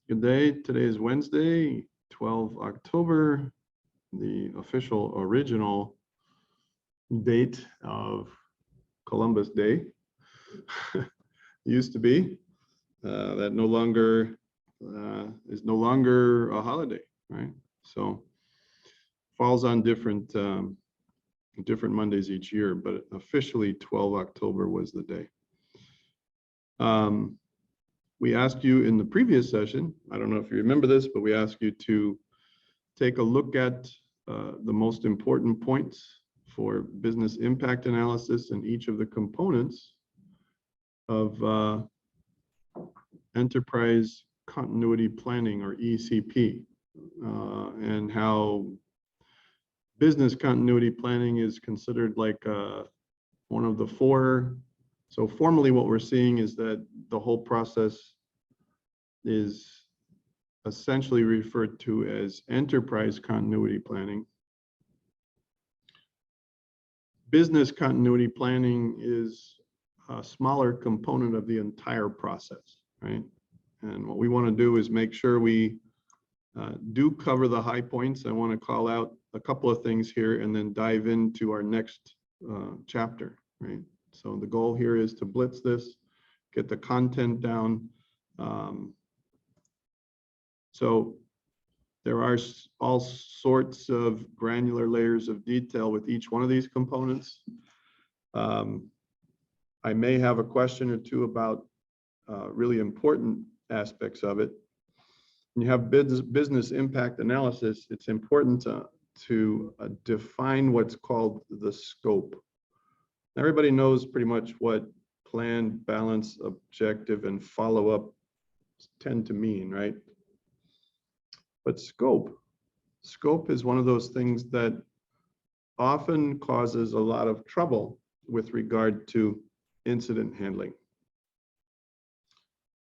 Good day. Today is Wednesday, 12 October, the official original date of Columbus Day. Used to be that no longer is no longer a holiday, right? So falls on different Mondays each year, but officially 12 October was the day. We asked you in the previous session, I don't know if you remember this, but we asked you to take a look at the most important points for business impact analysis in each of the components of enterprise continuity planning, or ECP, and how business continuity planning is considered like one of the four. So formally what we're seeing is that the whole process is essentially referred to as enterprise continuity planning. Business continuity planning is a smaller component of the entire process, right? And what we want to do is make sure we do cover the high points. I want to call out a couple of things here and then dive into our next chapter, right? So the goal here is to blitz this, get the content down. So there are all sorts of granular layers of detail with each one of these components. I may have a question or two about really important aspects of it. When you have business impact analysis, it's important to define what's called the scope. Everybody knows pretty much what plan, balance, objective, and follow-up tend to mean, right? But scope is one of those things that often causes a lot of trouble with regard to incident handling.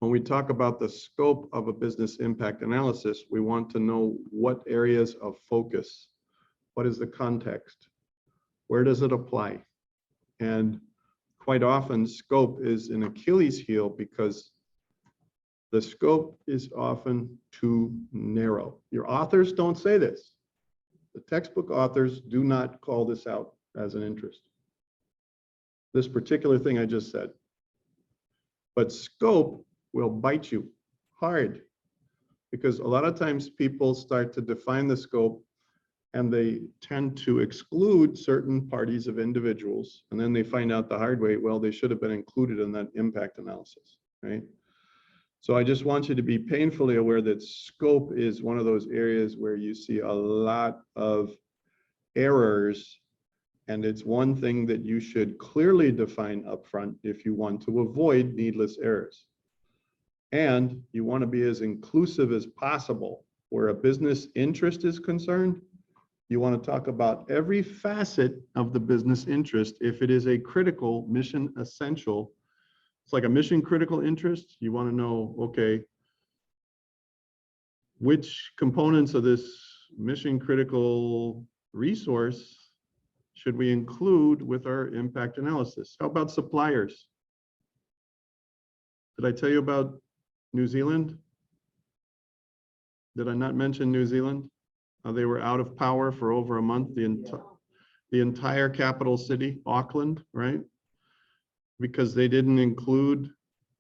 When we talk about the scope of a business impact analysis, we want to know what areas of focus, what is the context, where does it apply? And quite often scope is an Achilles heel because the scope is often too narrow. Your authors don't say this. The textbook authors do not call this out as an interest. This particular thing I just said. But scope will bite you hard because a lot of times people start to define the scope and they tend to exclude certain parties of individuals. And then they find out the hard way, well, they should have been included in that impact analysis, right? So I just want you to be painfully aware that scope is one of those areas where you see a lot of errors. And it's one thing that you should clearly define upfront if you want to avoid needless errors. And you want to be as inclusive as possible. Where a business interest is concerned, you want to talk about every facet of the business interest. If it is a critical, mission essential, it's like a mission critical interest, you want to know, okay, which components of this mission critical resource should we include with our impact analysis? How about suppliers? Did I tell you about New Zealand? Did I not mention New Zealand? They were out of power for over a month, the entire capital city, Auckland, right? Because they didn't include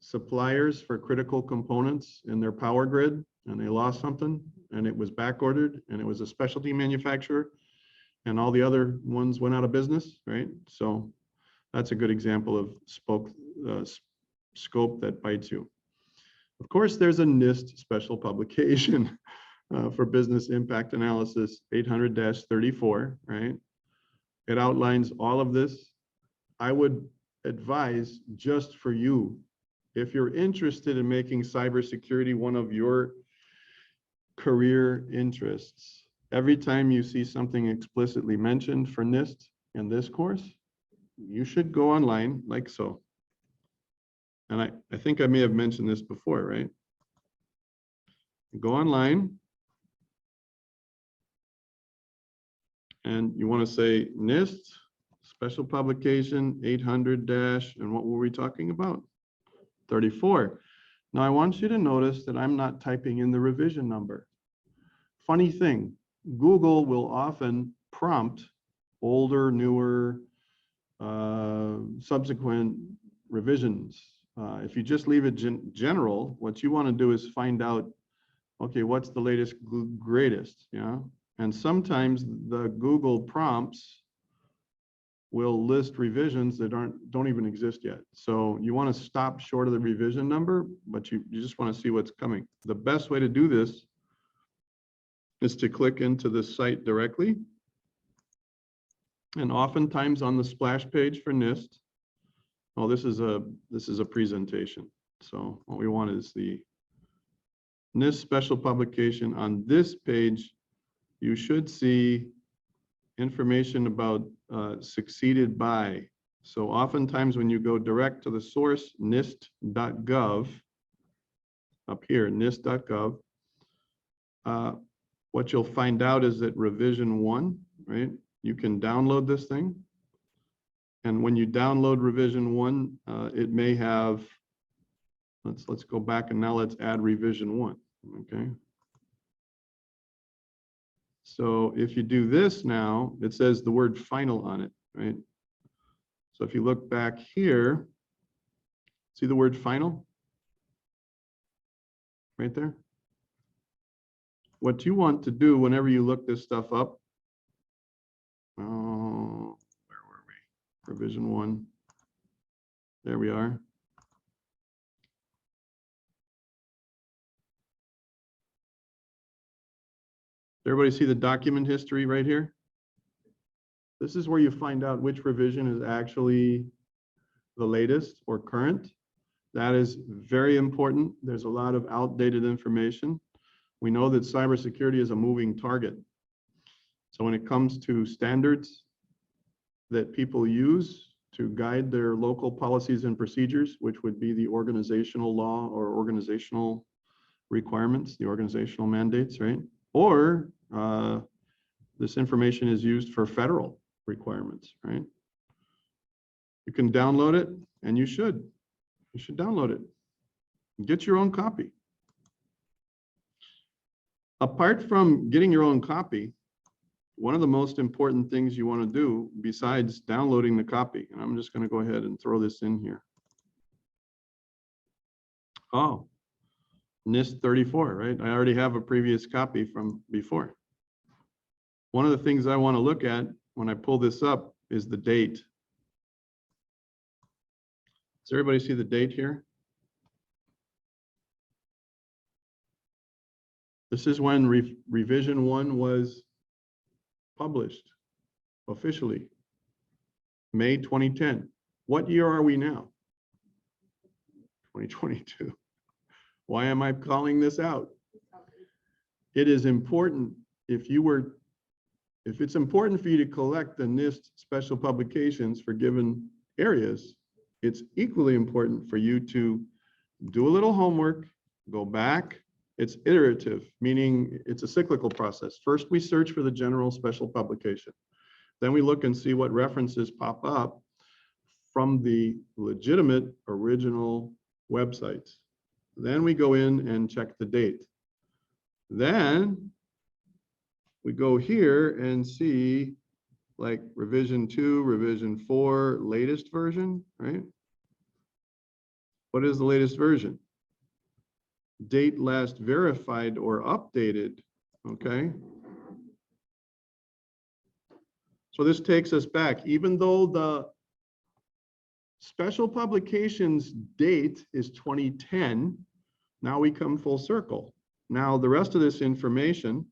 suppliers for critical components in their power grid, and they lost something, and it was back ordered, and it was a specialty manufacturer, and all the other ones went out of business, right? So that's a good example of scope that bites you. Of course, there's a NIST special publication for business impact analysis, 800-34, right? It outlines all of this. I would advise, just for you, if you're interested in making cybersecurity one of your career interests, every time you see something explicitly mentioned for NIST in this course, you should go online like so. And I think I may have mentioned this before, right? Go online and you want to say NIST special publication 800 dash, and what were we talking about? 34. Now I want you to notice that I'm not typing in the revision number. Funny thing, Google will often prompt older, newer, subsequent revisions. If you just leave it general, what you want to do is find out, okay, what's the latest, greatest, yeah? And sometimes the Google prompts will list revisions that don't even exist yet. So you want to stop short of the revision number, but you just want to see what's coming. The best way to do this is to click into the site directly. And oftentimes on the splash page for NIST, oh, this is a presentation. So what we want is the NIST special publication. On this page, you should see information about succeeded by. So oftentimes when you go direct to the source, nist.gov, up here, nist.gov, what you'll find out is that revision 1, right? You can download this thing. And when you download revision 1, it may have, let's go back and now let's add revision 1, okay? So if you do this now, it says the word final on it, right? So if you look back here, see the word final? Right there? What you want to do whenever you look this stuff up, oh, where were we? Revision 1. There we are. Everybody see the document history right here? This is where you find out which revision is actually the latest or current. That is very important. There's a lot of outdated information. We know that cybersecurity is a moving target. So when it comes to standards that people use to guide their local policies and procedures, which would be the organizational law or organizational requirements, the organizational mandates, right? Or this information is used for federal requirements, right? You can download it, and you should download it. Get your own copy. Apart from getting your own copy, one of the most important things you want to do besides downloading the copy, and I'm just going to go ahead and throw this in here. Oh, NIST 34, right? I already have a previous copy from before. One of the things I want to look at when I pull this up is the date. Does everybody see the date here? This is when revision 1 was published officially, May 2010. What year are we now? 2022. Why am I calling this out? It is important if it's important for you to collect the NIST special publications for given areas, it's equally important for you to do a little homework, go back. It's iterative, meaning it's a cyclical process. First, we search for the general special publication. Then we look and see what references pop up from the legitimate original websites. Then we go in and check the date. Then we go here and see like revision 2, revision 4, latest version, right? What is the latest version? Date last verified or updated, okay? So this takes us back. Even though the special publications date is 2010, now we come full circle. Now the rest of this information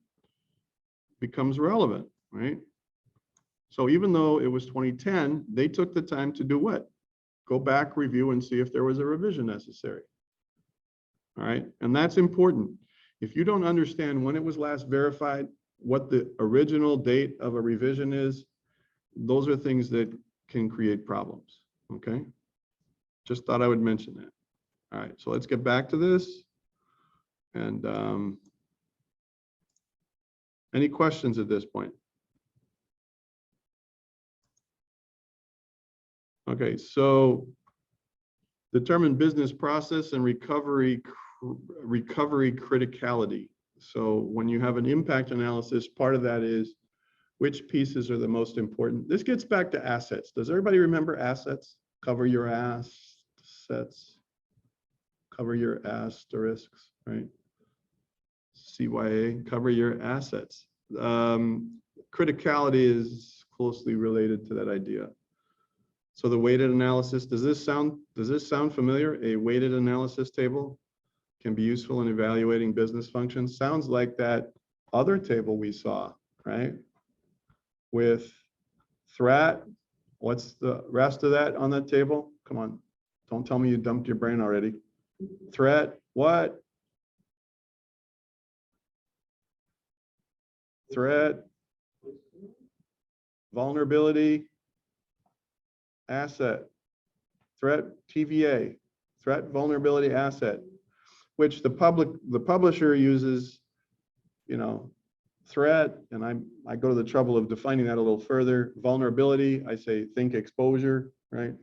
becomes relevant, right? So even though it was 2010, they took the time to do what? Go back, review, and see if there was a revision necessary. All right, and that's important. If you don't understand when it was last verified, what the original date of a revision is, those are things that can create problems, okay? Just thought I would mention that. All right, so let's get back to this. And any questions at this point? Okay, so Determine business process and recovery criticality. So when you have an impact analysis, part of that is which pieces are the most important. This gets back to assets. Does everybody remember assets? Cover your assets, cover your asterisks, right? CYA, cover your assets. Criticality is closely related to that idea. So the weighted analysis, does this sound familiar? A weighted analysis table can be useful in evaluating business functions. Sounds like that other table we saw, right? With threat, what's the rest of that on that table? Come on, don't tell me you dumped your brain already. Threat, what? Threat, vulnerability, asset, threat, TVA, threat, vulnerability, asset, which the publisher uses, you know, threat, and I go to the trouble of defining that a little further. Vulnerability, I say think exposure, right?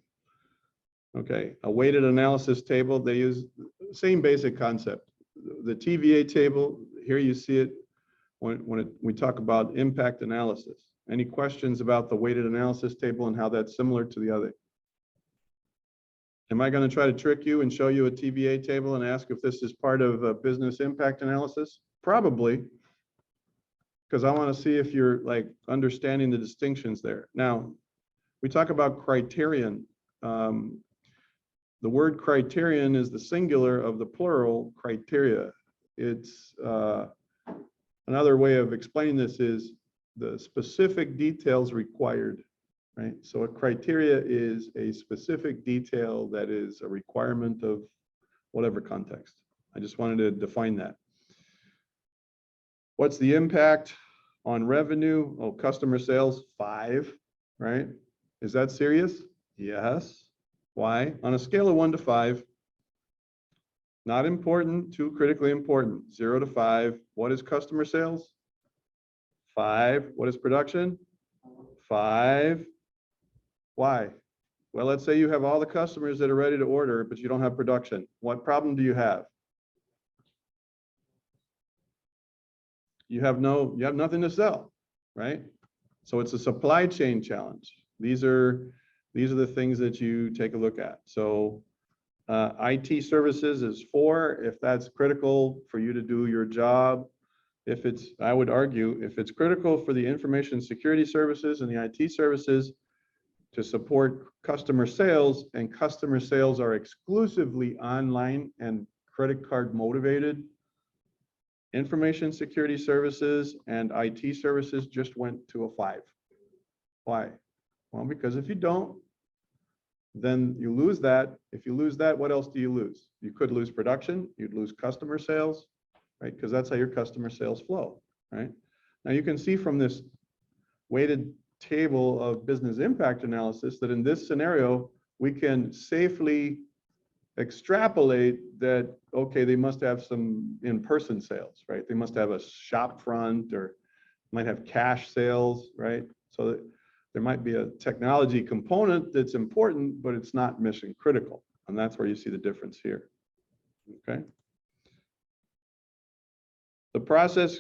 Okay, a weighted analysis table, they use the same basic concept. The TVA table, here you see it when we talk about impact analysis. Any questions about the weighted analysis table and how that's similar to the other? Am I going to try to trick you and show you a TVA table and ask if this is part of a business impact analysis? Probably, because I want to see if you're like understanding the distinctions there. Now, we talk about criterion. The word criterion is the singular of the plural criteria. It's another way of explaining this is the specific details required, right? So a criteria is a specific detail that is a requirement of whatever context. I just wanted to define that. What's the impact on revenue? Oh, customer sales, 5, right? Is that serious? Yes. Why? On a scale of 1 to 5, not important to critically important, 0 to 5. What is customer sales? 5. What is production? 5. Why? Well, let's say you have all the customers that are ready to order, but you don't have production. What problem do you have? You have nothing to sell, right? So it's a supply chain challenge. These are the things that you take a look at. So IT services is 4, if that's critical for you to do your job. If it's, I would argue, if it's critical for the information security services and the IT services to support customer sales, and customer sales are exclusively online and credit card motivated, information security services and IT services just went to a 5. Why? Well, because if you don't, then you lose that. If you lose that, what else do you lose? You could lose production, you'd lose customer sales, right? Because that's how your customer sales flow, right? Now you can see from this weighted table of business impact analysis that in this scenario, we can safely extrapolate that, okay, they must have some in-person sales, right? They must have a shop front or might have cash sales, right? So that there might be a technology component that's important, but it's not mission critical. And that's where you see the difference here, okay? The process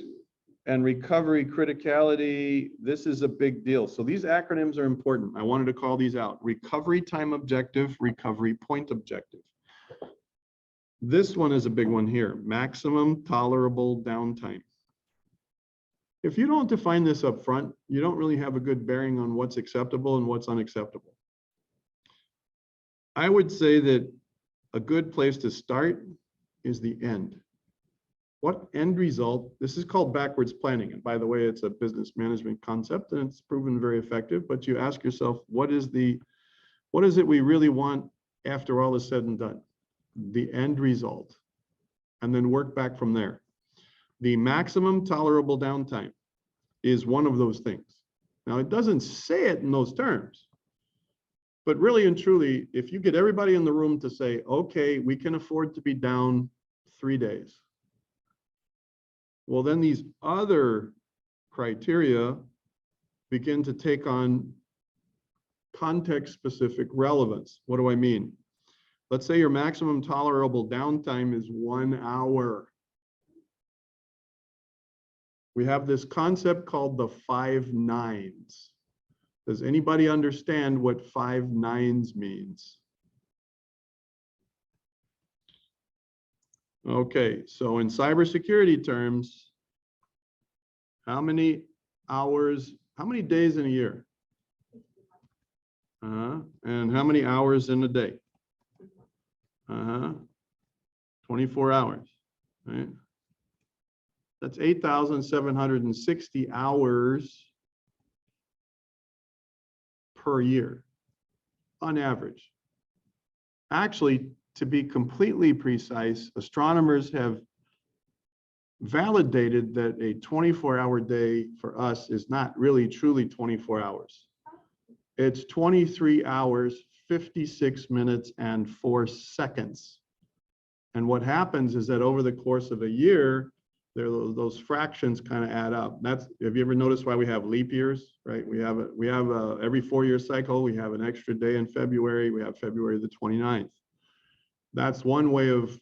and recovery criticality, this is a big deal. So these acronyms are important. I wanted to call these out. Recovery time objective, recovery point objective. This one is a big one here, maximum tolerable downtime. If you don't define this up front, you don't really have a good bearing on what's acceptable and what's unacceptable. I would say that a good place to start is the end. What end result? This is called backwards planning. And by the way, it's a business management concept and it's proven very effective, but you ask yourself, what is it we really want after all is said and done? The end result, and then work back from there. The maximum tolerable downtime is one of those things. Now, it doesn't say it in those terms, but really and truly, if you get everybody in the room to say, okay, we can afford to be down 3 days, well, then these other criteria begin to take on context-specific relevance. What do I mean? Let's say your maximum tolerable downtime is 1 hour. We have this concept called the 5 nines. Does anybody understand what 5 nines means? Okay, so in cybersecurity terms, how many hours, how many days in a year? And how many hours in a day? 24 hours, right? That's 8,760 hours per year on average. Actually, to be completely precise, astronomers have validated that a 24-hour day for us is not really truly 24 hours. It's 23 hours, 56 minutes, and 4 seconds. And what happens is that over the course of a year, those fractions kind of add up. Have you ever noticed why we have leap years, right? We have every 4-year cycle, we have an extra day in February. We have February the 29th. That's one way of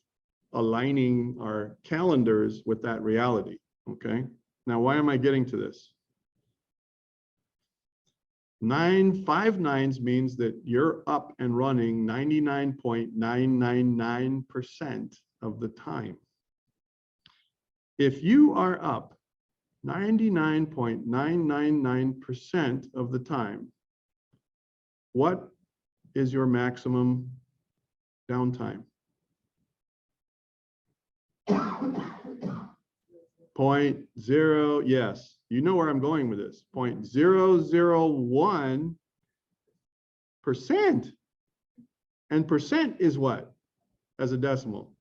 aligning our calendars with that reality, okay? Now, why am I getting to this? 5 nines means that you're up and running 99.999% of the time. If you are up 99.999% of the time, what is your maximum downtime? 0.0, yes, you know where I'm going with this. 0.001%. And percent is what as a decimal?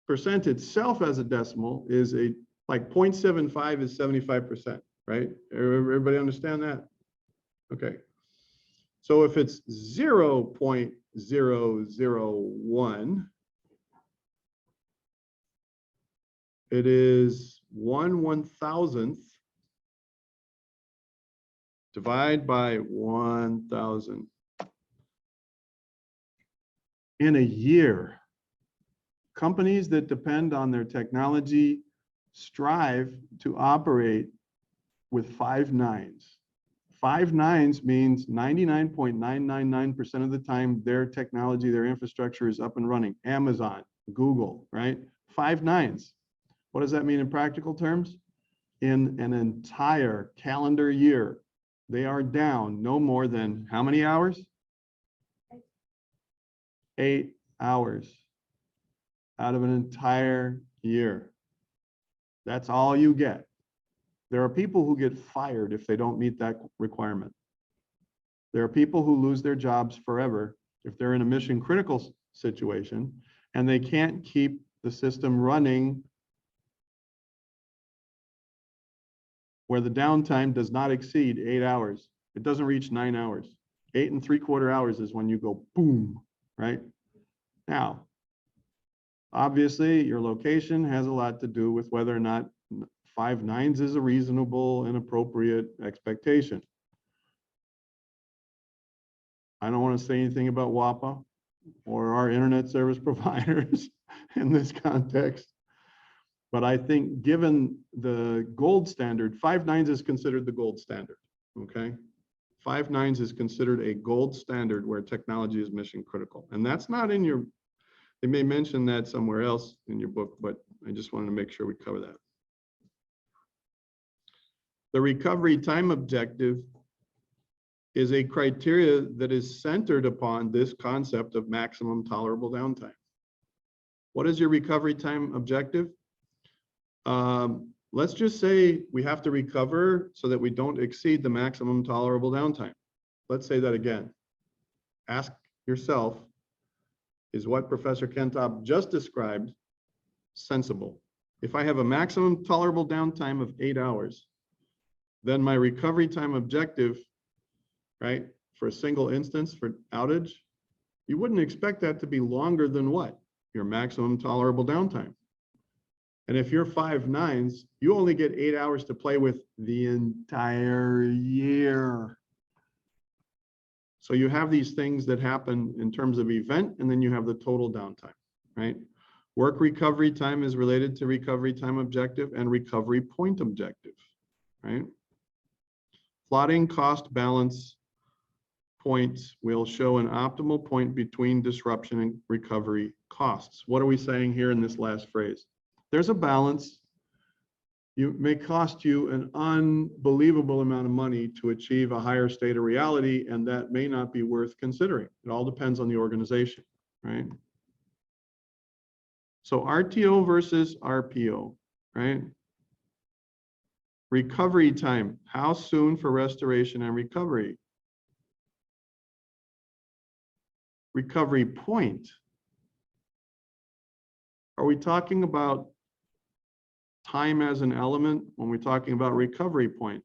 Percent itself as a decimal is like 0.75 is 75%, right? Everybody understand that? Okay. So if it's 0.001, it is 1/1000th divide by 1,000 in a year. Companies that depend on their technology strive to operate with 5 nines. 5 nines means 99.999% of the time their technology, their infrastructure is up and running. Amazon, Google, right? 5 nines. What does that mean in practical terms? In an entire calendar year, they are down no more than how many hours? 8 hours out of an entire year. That's all you get. There are people who get fired if they don't meet that requirement. There are people who lose their jobs forever if they're in a mission critical situation and they can't keep the system running where the downtime does not exceed 8 hours. It doesn't reach 9 hours. 8 3/4 hours is when you go boom, right? Now, obviously, your location has a lot to do with whether or not 5 nines is a reasonable and appropriate expectation. I don't want to say anything about WAPA or our internet service providers in this context. But I think given the gold standard, 5 nines is considered the gold standard, okay? 5 nines is considered a gold standard where technology is mission critical. And that's not in your, they may mention that somewhere else in your book, but I just wanted to make sure we cover that. The recovery time objective is a criteria that is centered upon this concept of maximum tolerable downtime. What is your recovery time objective? Let's just say we have to recover so that we don't exceed the maximum tolerable downtime. Let's say that again. Ask yourself, is what Professor Kentop just described sensible? If I have a maximum tolerable downtime of 8 hours, then my recovery time objective, right, for a single instance for outage, you wouldn't expect that to be longer than what? Your maximum tolerable downtime. And if you're 5 nines, you only get 8 hours to play with the entire year. So you have these things that happen in terms of event, and then you have the total downtime, right? Work recovery time is related to recovery time objective and recovery point objective, right? Plotting cost balance points will show an optimal point between disruption and recovery costs. What are we saying here in this last phrase? There's a balance. It may cost you an unbelievable amount of money to achieve a higher state of reality, and that may not be worth considering. It all depends on the organization, right? So RTO versus RPO, right? Recovery time, how soon for restoration and recovery? Recovery point. Are we talking about time as an element when we're talking about recovery point?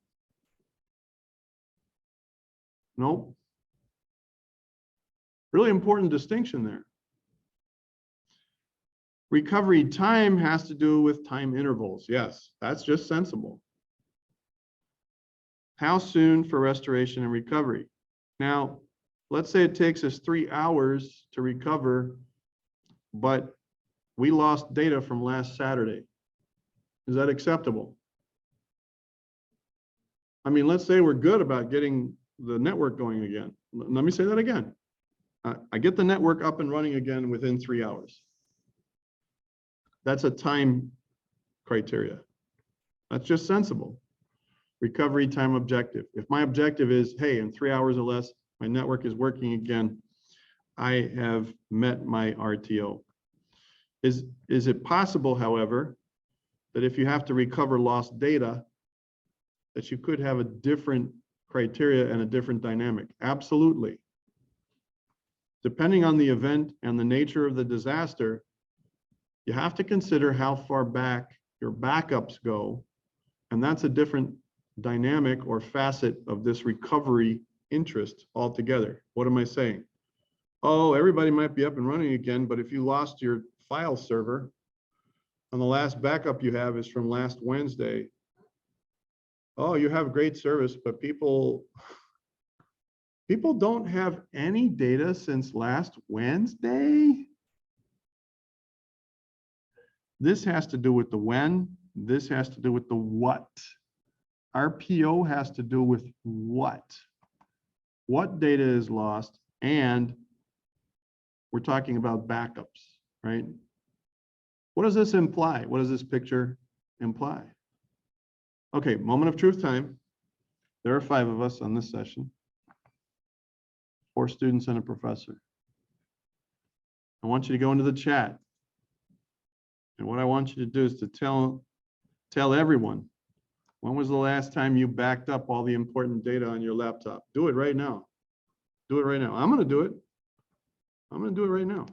Nope. Really important distinction there. Recovery time has to do with time intervals. Yes, that's just sensible. How soon for restoration and recovery? Now, let's say it takes us 3 hours to recover, but we lost data from last Saturday. Is that acceptable? I mean, let's say we're good about getting the network going again. Let me say that again. I get the network up and running again within 3 hours. That's a time criteria. That's just sensible. Recovery time objective. If my objective is, hey, in 3 hours or less, my network is working again, I have met my RTO. Is it possible, however, that if you have to recover lost data, that you could have a different criteria and a different dynamic? Absolutely. Depending on the event and the nature of the disaster, you have to consider how far back your backups go, and that's a different dynamic or facet of this recovery interest altogether. What am I saying? Oh, everybody might be up and running again, but if you lost your file server and the last backup you have is from last Wednesday, oh, you have great service, but people don't have any data since last Wednesday. This has to do with the when, this has to do with the what. RPO has to do with what data is lost, and we're talking about backups, right? What does this imply? What does this picture imply? Okay, moment of truth time. There are 5 of us on this session, 4 students and a professor. I want you to go into the chat. And what I want you to do is to tell everyone, when was the last time you backed up all the important data on your laptop? Do it right now. Do it right now. I'm going to do it. I'm going to do it right now.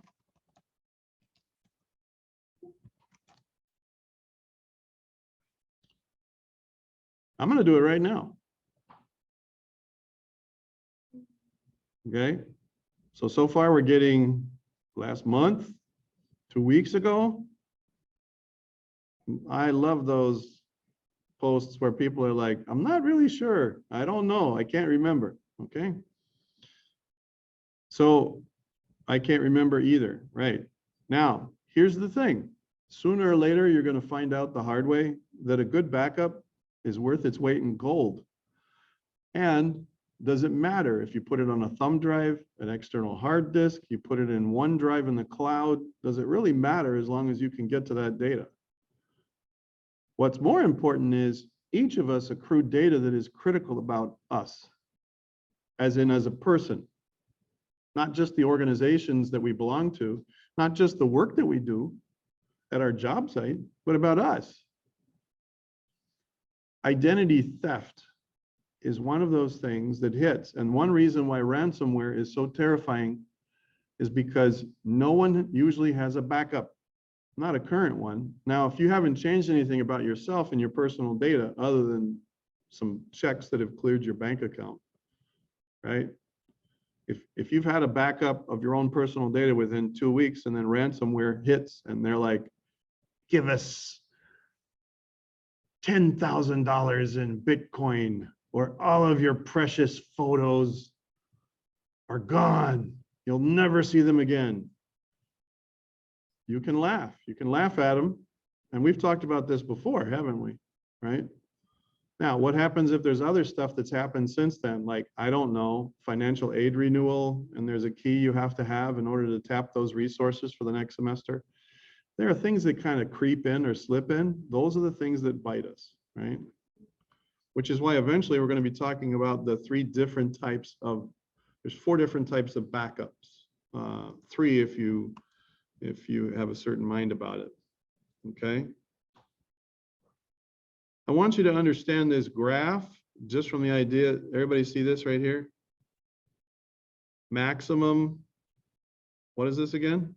I'm going to do it right now. Okay. So far we're getting last month, 2 weeks ago. I love those posts where people are like, I'm not really sure. I don't know. I can't remember. Okay. So I can't remember either. Right. Now, here's the thing. Sooner or later, you're going to find out the hard way that a good backup is worth its weight in gold. And does it matter if you put it on a thumb drive, an external hard disk, you put it in OneDrive in the cloud? Does it really matter as long as you can get to that data? What's more important is each of us accrue data that is critical about us, as in as a person, not just the organizations that we belong to, not just the work that we do at our job site, but about us. Identity theft is one of those things that hits. And one reason why ransomware is so terrifying is because no one usually has a backup, not a current one. Now, if you haven't changed anything about yourself and your personal data, other than some checks that have cleared your bank account, right? If you've had a backup of your own personal data within 2 weeks and then ransomware hits and they're like, give us $10,000 in Bitcoin or all of your precious photos, are gone. You'll never see them again. You can laugh. You can laugh at them. And we've talked about this before, haven't we? Right? Now, what happens if there's other stuff that's happened since then? Like, I don't know, financial aid renewal, and there's a key you have to have in order to tap those resources for the next semester. There are things that kind of creep in or slip in. Those are the things that bite us, right? Which is why eventually we're going to be talking about the three different types of, there's four different types of backups. Three if you have a certain mind about it, okay? I want you to understand this graph just from the idea, everybody see this right here? Maximum, what is this again?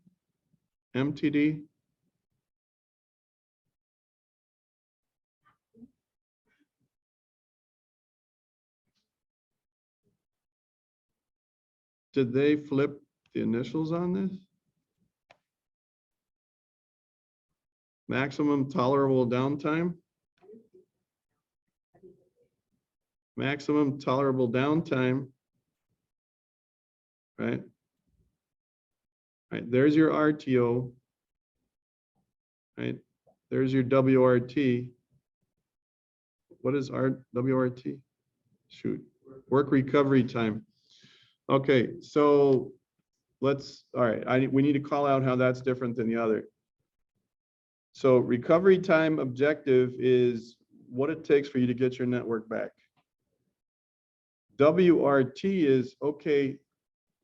MTD? Did they flip the initials on this? Maximum tolerable downtime? Maximum tolerable downtime, right? Right, there's your RTO, right? There's your WRT. What is WRT? Shoot, work recovery time. Okay, so let's, all right, we need to call out how that's different than the other. So recovery time objective is what it takes for you to get your network back. WRT is, okay,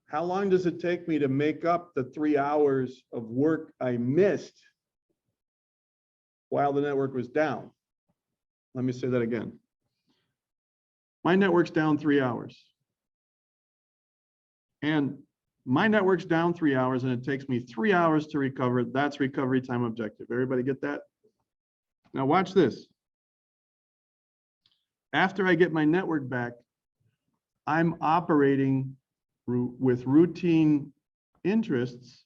how long does it take me to make up the 3 hours of work I missed while the network was down? Let me say that again. My network's down 3 hours. And my network's down 3 hours and it takes me 3 hours to recover. That's recovery time objective. Everybody get that? Now watch this. After I get my network back, I'm operating with routine interests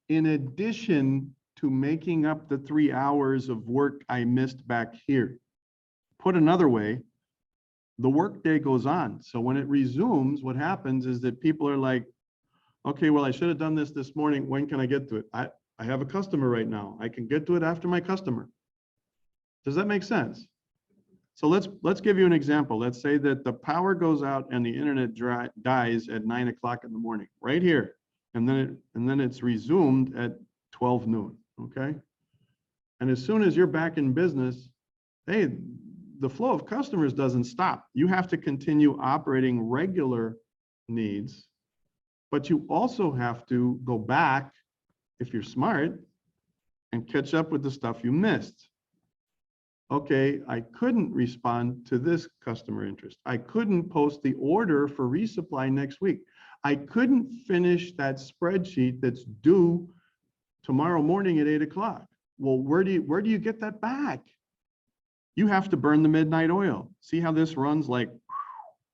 in addition to making up the 3 hours of work I missed back here. Put another way, the workday goes on. So when it resumes, what happens is that people are like, okay, well, I should have done this morning. When can I get to it? I have a customer right now. I can get to it after my customer. Does that make sense? So let's give you an example. Let's say that the power goes out and the internet dies at 9 o'clock in the morning, right here. And then it's resumed at 12 noon, okay? And as soon as you're back in business, hey, the flow of customers doesn't stop. You have to continue operating regular needs, but you also have to go back, if you're smart, and catch up with the stuff you missed. Okay, I couldn't respond to this customer interest. I couldn't post the order for resupply next week. I couldn't finish that spreadsheet that's due tomorrow morning at 8 o'clock. Well, where do you get that back? You have to burn the midnight oil. See how this runs like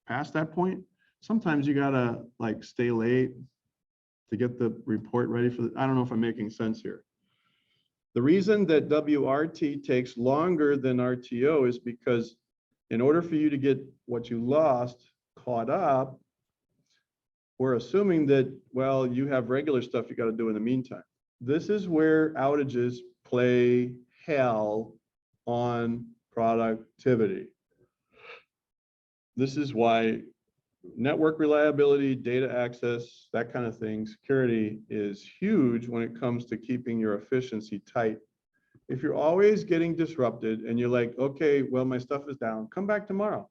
past that point? Sometimes you gotta like stay late to get the report ready for I don't know if I'm making sense here. The reason that WRT takes longer than RTO is because in order for you to get what you lost caught up, we're assuming that, well, you have regular stuff you got to do in the meantime. This is where outages play hell on productivity. This is why network reliability, data access, that kind of thing, security is huge when it comes to keeping your efficiency tight. If you're always getting disrupted and you're like, okay, well, my stuff is down, come back tomorrow.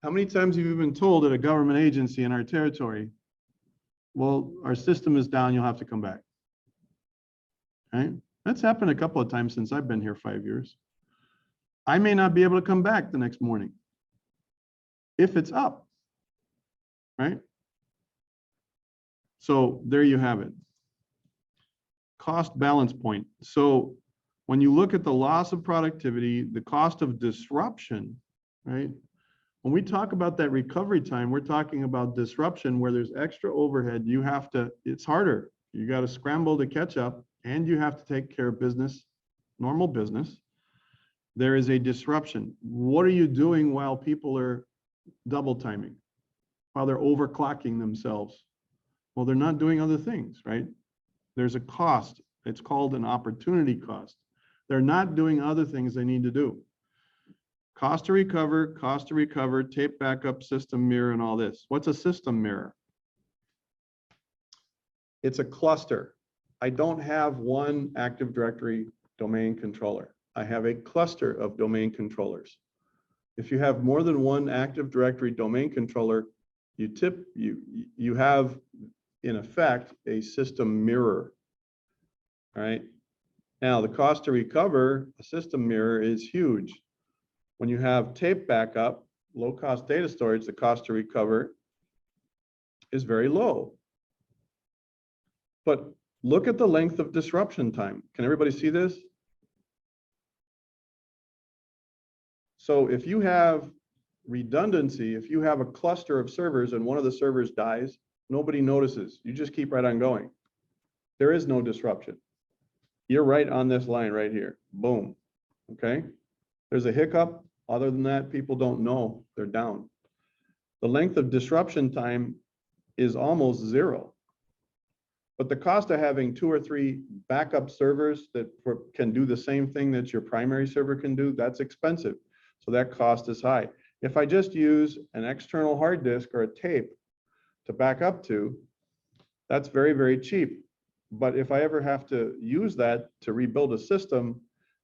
How many times have you been told at a government agency in our territory, well, our system is down, you'll have to come back? Right? That's happened a couple of times since I've been here 5 years. I may not be able to come back the next morning if it's up, right? So there you have it. Cost balance point. So when you look at the loss of productivity, the cost of disruption, right? When we talk about that recovery time, we're talking about disruption where there's extra overhead. You have to, it's harder. You got to scramble to catch up and you have to take care of business, normal business. There is a disruption. What are you doing while people are double timing? while they're overclocking themselves. Well, they're not doing other things, right? There's a cost. It's called an opportunity cost. They're not doing other things they need to do. Cost to recover, tape backup, system mirror, and all this. What's a system mirror? It's a cluster. I don't have one Active Directory domain controller. I have a cluster of domain controllers. If you have more than one Active Directory domain controller, you have, in effect, a system mirror. All right. Now, the cost to recover a system mirror is huge. When you have tape backup, low-cost data storage, the cost to recover is very low. But look at the length of disruption time. Can everybody see this? So if you have redundancy, if you have a cluster of servers and one of the servers dies, nobody notices. You just keep right on going. There is no disruption. You're right on this line right here. Boom. Okay. There's a hiccup. Other than that, people don't know they're down. The length of disruption time is almost zero. But the cost of having 2 or 3 backup servers that can do the same thing that your primary server can do, that's expensive. So that cost is high. If I just use an external hard disk or a tape to back up to, that's very, very cheap. But if I ever have to use that to rebuild a system,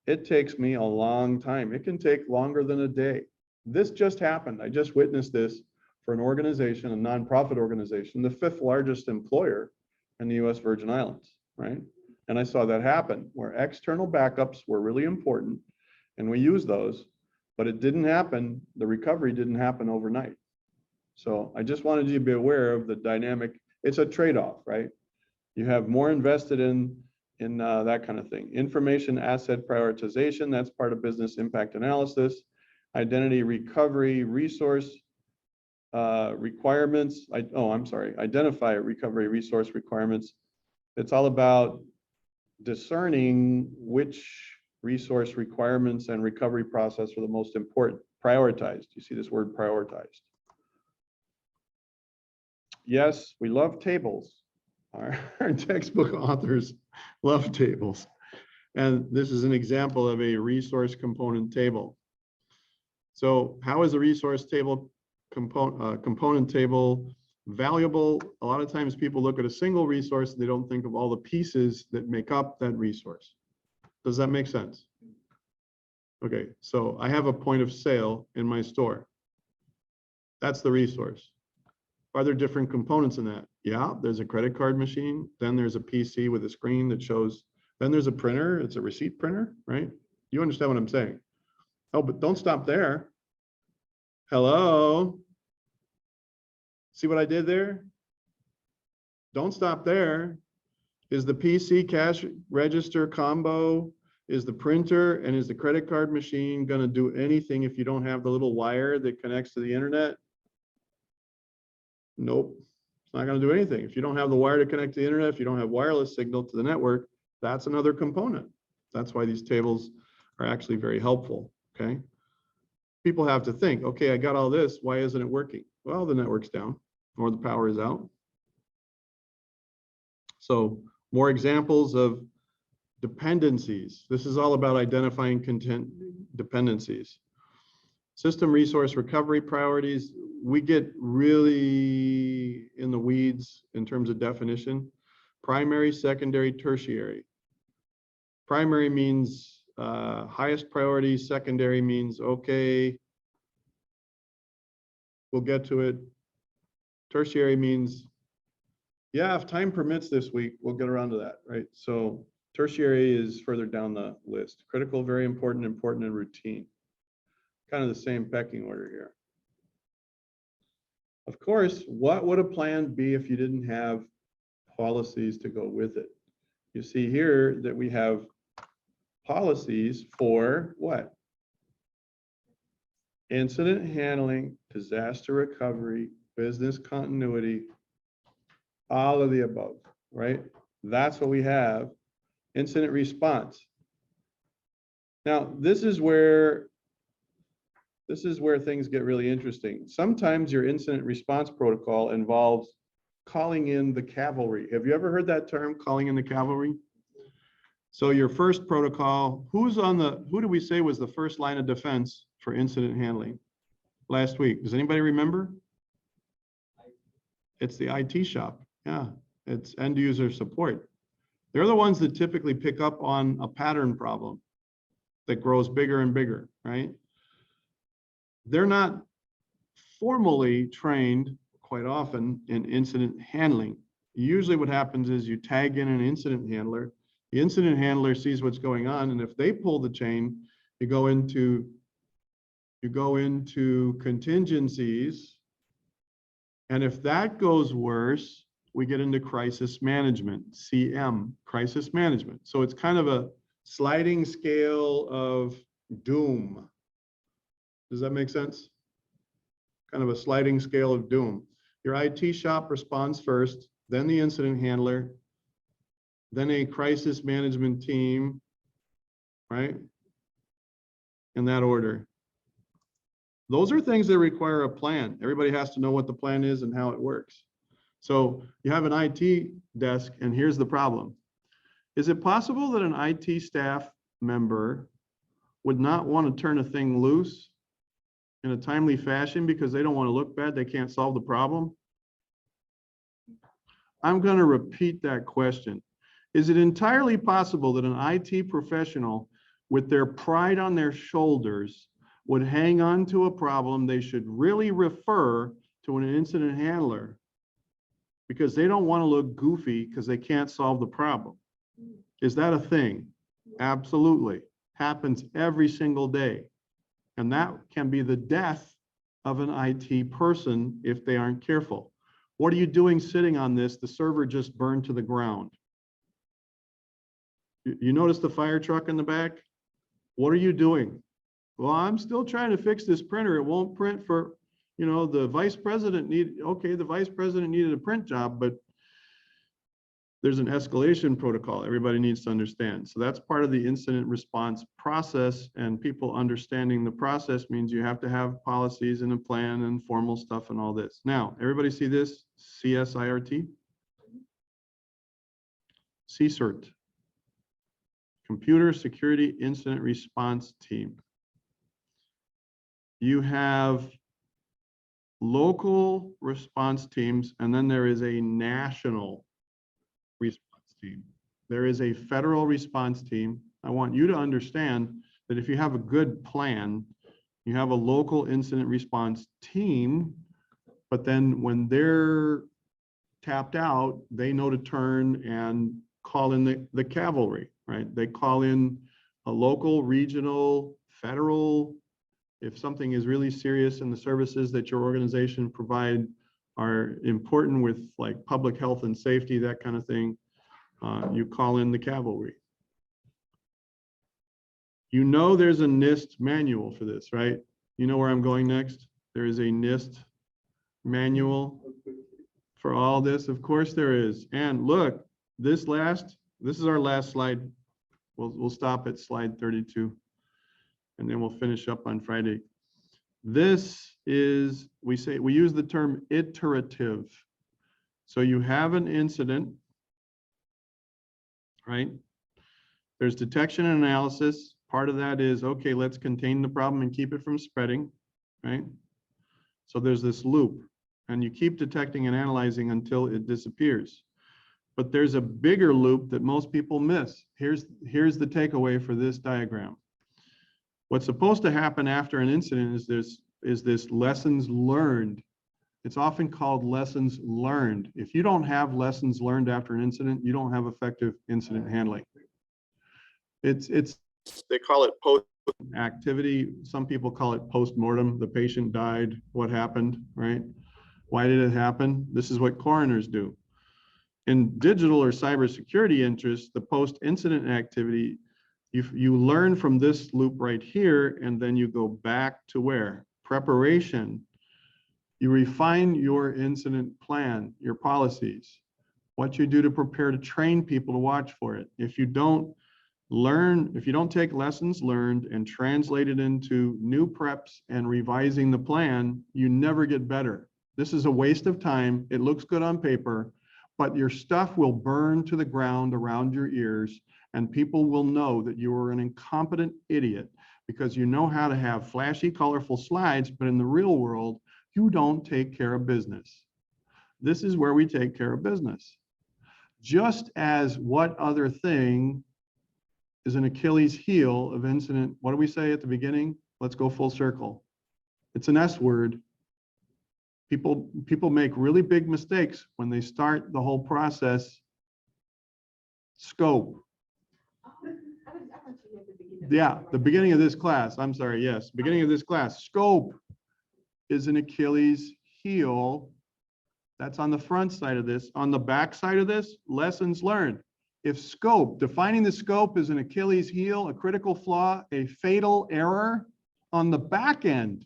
it takes me a long time. It can take longer than a day. This just happened. I just witnessed this for an organization, a nonprofit organization, the 5th largest employer in the US Virgin Islands, right? And I saw that happen where external backups were really important and we used those, but it didn't happen. The recovery didn't happen overnight. So I just wanted you to be aware of the dynamic. It's a trade-off, right? You have more invested in that kind of thing. Information asset prioritization, that's part of business impact analysis. Identity recovery, resource requirements. Identify recovery resource requirements. It's all about discerning which resource requirements and recovery process are the most important. Prioritized. You see this word prioritized. Yes, we love tables. Our textbook authors love tables. And this is an example of a resource component table. So how is a resource table component table valuable? A lot of times people look at a single resource and they don't think of all the pieces that make up that resource. Does that make sense? Okay, so I have a point of sale in my store. That's the resource. Are there different components in that? Yeah, there's a credit card machine. Then there's a PC with a screen that shows. Then there's a printer. It's a receipt printer, right? You understand what I'm saying? Oh, but don't stop there. Hello. See what I did there? Don't stop there. Is the PC cash register combo, is the printer and is the credit card machine going to do anything if you don't have the little wire that connects to the internet? Nope, it's not going to do anything. If you don't have the wire to connect to the internet, if you don't have wireless signal to the network, that's another component. That's why these tables are actually very helpful, okay? People have to think, okay, I got all this, why isn't it working? Well, the network's down or the power is out. So more examples of dependencies. This is all about identifying content dependencies. System resource recovery priorities. We get really in the weeds in terms of definition. Primary, secondary, tertiary. Primary means highest priority. Secondary means, okay, we'll get to it. Tertiary means, yeah, if time permits this week, we'll get around to that, right? So tertiary is further down the list. Critical, very important, important, and routine. Kind of the same pecking order here. Of course, what would a plan be if you didn't have policies to go with it? You see here that we have policies for what? Incident handling, disaster recovery, business continuity, all of the above, right? That's what we have. Incident response. Now, this is where This is where things get really interesting. Sometimes your incident response protocol involves calling in the cavalry. Have you ever heard that term, calling in the cavalry? So your first protocol, who do we say was the first line of defense for incident handling last week? Does anybody remember? It's the IT shop. Yeah, it's end user support. They're the ones that typically pick up on a pattern problem that grows bigger and bigger, right? They're not formally trained quite often in incident handling. Usually what happens is you tag in an incident handler. The incident handler sees what's going on, and if they pull the chain, you go into contingencies. And if that goes worse, we get into crisis management, CM, crisis management. So it's kind of a sliding scale of doom. Does that make sense? Kind of a sliding scale of doom. Your IT shop responds first, then the incident handler, then a crisis management team, right? In that order. Those are things that require a plan. Everybody has to know what the plan is and how it works. So you have an IT desk, and here's the problem. Is it possible that an IT staff member would not want to turn a thing loose in a timely fashion because they don't want to look bad, they can't solve the problem? I'm going to repeat that question. Is it entirely possible that an IT professional with their pride on their shoulders would hang on to a problem they should really refer to an incident handler because they don't want to look goofy because they can't solve the problem? Is that a thing? Absolutely. Happens every single day. And that can be the death of an IT person if they aren't careful. What are you doing sitting on this? The server just burned to the ground. You notice the fire truck in the back? What are you doing? Well, I'm still trying to fix this printer. It won't print for, the vice president the vice president needed a print job, but there's an escalation protocol everybody needs to understand. So that's part of the incident response process, and people understanding the process means you have to have policies and a plan and formal stuff and all this. Now, everybody see this? CSIRT? CSIRT. Computer Security Incident Response Team. You have local response teams, and then there is a national response team. There is a federal response team. I want you to understand that if you have a good plan, you have a local incident response team, but then when they're tapped out, they know to turn and call in the cavalry, right? They call in a local, regional, federal. If something is really serious and the services that your organization provide are important with like public health and safety, that kind of thing, you call in the cavalry. You know there's a NIST manual for this, right? You know where I'm going next? There is a NIST manual for all this. Of course there is. And look, this is our last slide. We'll stop at slide 32. And then we'll finish up on Friday. This is, we use the term iterative. So you have an incident, right? There's detection and analysis. Part of that is, okay, let's contain the problem and keep it from spreading, right? So there's this loop, and you keep detecting and analyzing until it disappears. But there's a bigger loop that most people miss. Here's the takeaway for this diagram. What's supposed to happen after an incident is this lessons learned. It's often called lessons learned. If you don't have lessons learned after an incident, you don't have effective incident handling. They call it post activity. Some people call it post-mortem. The patient died. What happened, right? Why did it happen? This is what coroners do. In digital or cybersecurity interests, the post-incident activity, you learn from this loop right here, and then you go back to where? Preparation. You refine your incident plan, your policies, what you do to prepare to train people to watch for it. If you don't Learn, if you don't take lessons learned and translate it into new preps and revising the plan, you never get better. This is a waste of time. It looks good on paper, but your stuff will burn to the ground around your ears, and people will know that you are an incompetent idiot because you know how to have flashy, colorful slides, but in the real world, you don't take care of business. This is where we take care of business. Just as what other thing is an Achilles heel of incident? What do we say at the beginning? Let's go full circle. It's an S word. People make really big mistakes when they start the whole process. Scope. Yeah, the beginning of this class. I'm sorry, yes, beginning of this class. Scope is an Achilles heel. That's on the front side of this. On the back side of this, lessons learned. If scope, defining the scope is an Achilles heel, a critical flaw, a fatal error on the back end,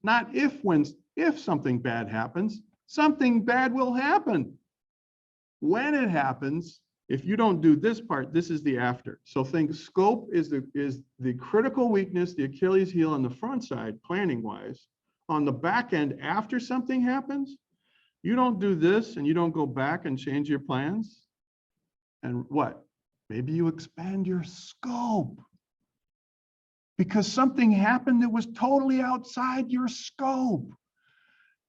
not if something bad happens, something bad will happen. When it happens, if you don't do this part, this is the after. So think scope is the critical weakness, the Achilles heel on the front side, planning wise. On the back end, after something happens, you don't do this and you don't go back and change your plans. And what? Maybe you expand your scope because something happened that was totally outside your scope.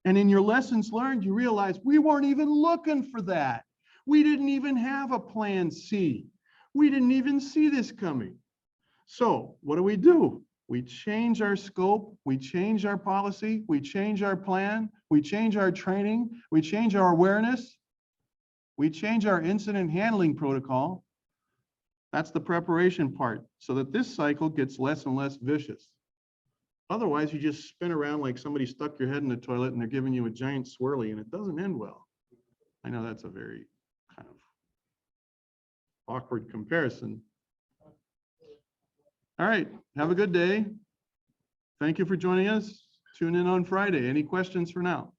And in your lessons learned, you realize we weren't even looking for that. We didn't even have a plan C. We didn't even see this coming. So what do? We change our scope, we change our policy, we change our plan, we change our training, we change our awareness, we change our incident handling protocol. That's the preparation part, so that this cycle gets less and less vicious. Otherwise, you just spin around like somebody stuck your head in the toilet and they're giving you a giant swirly and it doesn't end well. I know that's a very kind of awkward comparison. All right, have a good day. Thank you for joining us. Tune in on Friday. Any questions for now?